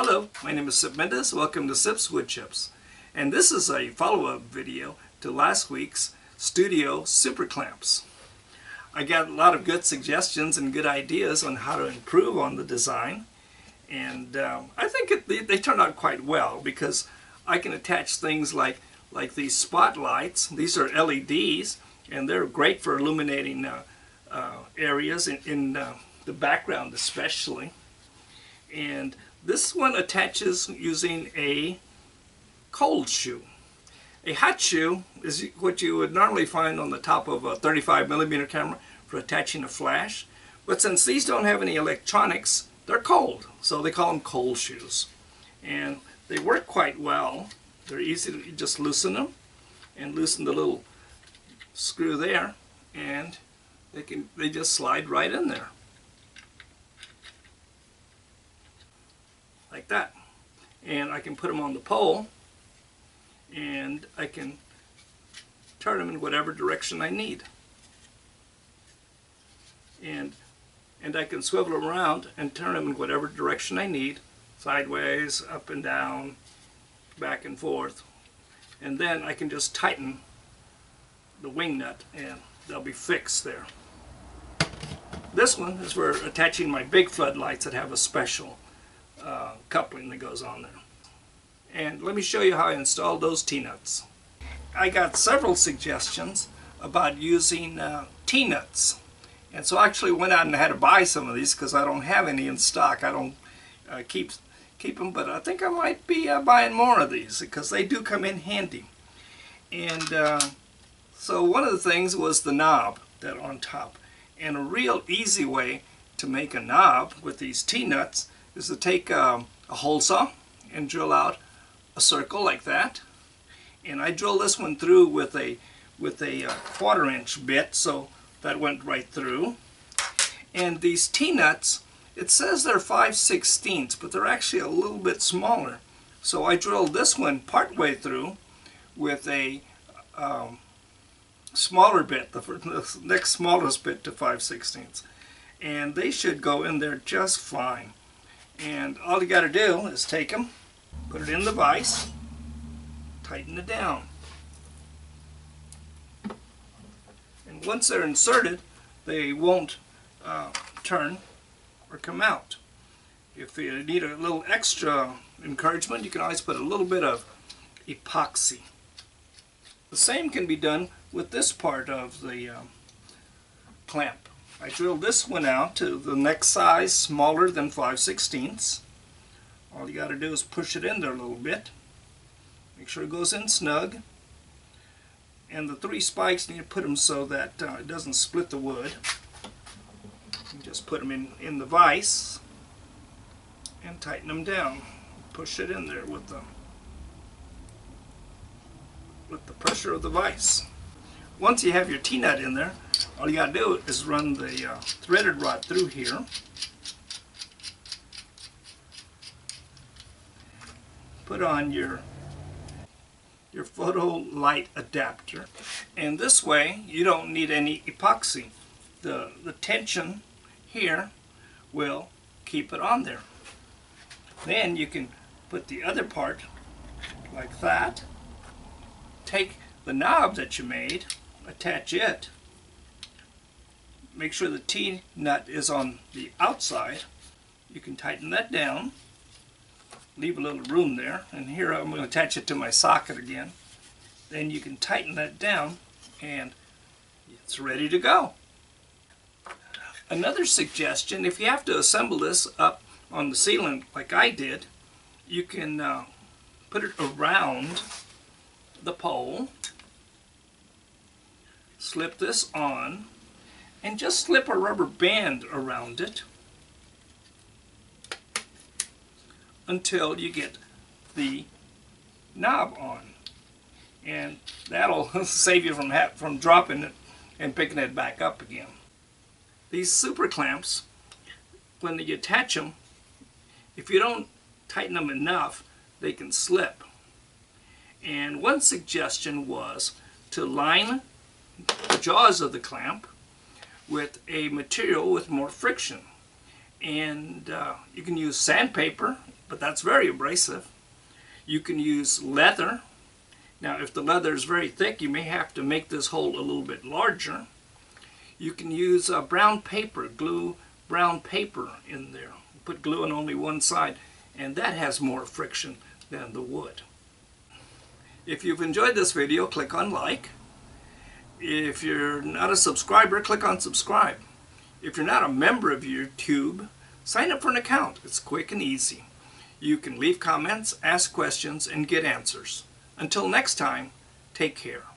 Hello, my name is Sip Mendez. Welcome to Sip's Wood Chips. And this is a follow-up video to last week's Studio Super Clamps. I got a lot of good suggestions and good ideas on how to improve on the design. And I think they turned out quite well because I can attach things like these spotlights. These are LEDs and they're great for illuminating areas in the background especially. And this one attaches using a cold shoe. A hot shoe is what you would normally find on the top of a 35mm camera for attaching a flash. But since these don't have any electronics, they're cold. So they call them cold shoes. And they work quite well. They're easy to just loosen them and loosen the little screw there, and they just slide right in there. Like that. And I can put them on the pole and I can turn them in whatever direction I need. And I can swivel them around and turn them in whatever direction I need, sideways, up and down, back and forth. And then I can just tighten the wing nut and they'll be fixed there. This one is for attaching my big floodlights that have a special coupling that goes on there. And let me show you how I installed those T-nuts. I got several suggestions about using T-nuts. And so I actually went out and had to buy some of these because I don't have any in stock. I don't keep them, but I think I might be buying more of these because they do come in handy. And so one of the things was the knob that on top. And a real easy way to make a knob with these T-nuts is to take a hole saw and drill out a circle like that. And I drilled this one through with a 1/4" bit, so that went right through. And these T-nuts, it says they're 5/16, but they're actually a little bit smaller. So I drilled this one part way through with a smaller bit, the next smallest bit to 5/16. And they should go in there just fine. And all you got to do is take them, put it in the vise, tighten it down. And once they're inserted, they won't turn or come out. If you need a little extra encouragement, you can always put a little bit of epoxy. The same can be done with this part of the clamp. I drilled this one out to the next size smaller than 5/16. All you got to do is push it in there a little bit. Make sure it goes in snug. And the 3 spikes, you need to put them so that it doesn't split the wood. You just put them in the vise and tighten them down. Push it in there with the pressure of the vise. Once you have your T-nut in there, all you got to do is run the threaded rod through here. Put on your photo light adapter, and this way you don't need any epoxy. The tension here will keep it on there. Then you can put the other part like that. Take the knob that you made, attach it. Make sure the T-nut is on the outside. You can tighten that down. Leave a little room there. And here I'm going to attach it to my socket again. Then you can tighten that down and it's ready to go. Another suggestion, if you have to assemble this up on the ceiling like I did, you can put it around the pole, slip this on, and just slip a rubber band around it until you get the knob on. And that'll save you from dropping it and picking it back up again. These super clamps, when you attach them, if you don't tighten them enough, they can slip. And one suggestion was to line the jaws of the clamp with a material with more friction. And you can use sandpaper but that's very abrasive. You can use leather. Now if the leather is very thick, you may have to make this hole a little bit larger. You can use brown paper, glue brown paper in there. Put glue on only one side, and that has more friction than the wood. If you've enjoyed this video, click on like. If you're not a subscriber, click on subscribe. If you're not a member of YouTube, sign up for an account. It's quick and easy. You can leave comments, ask questions, and get answers. Until next time, take care.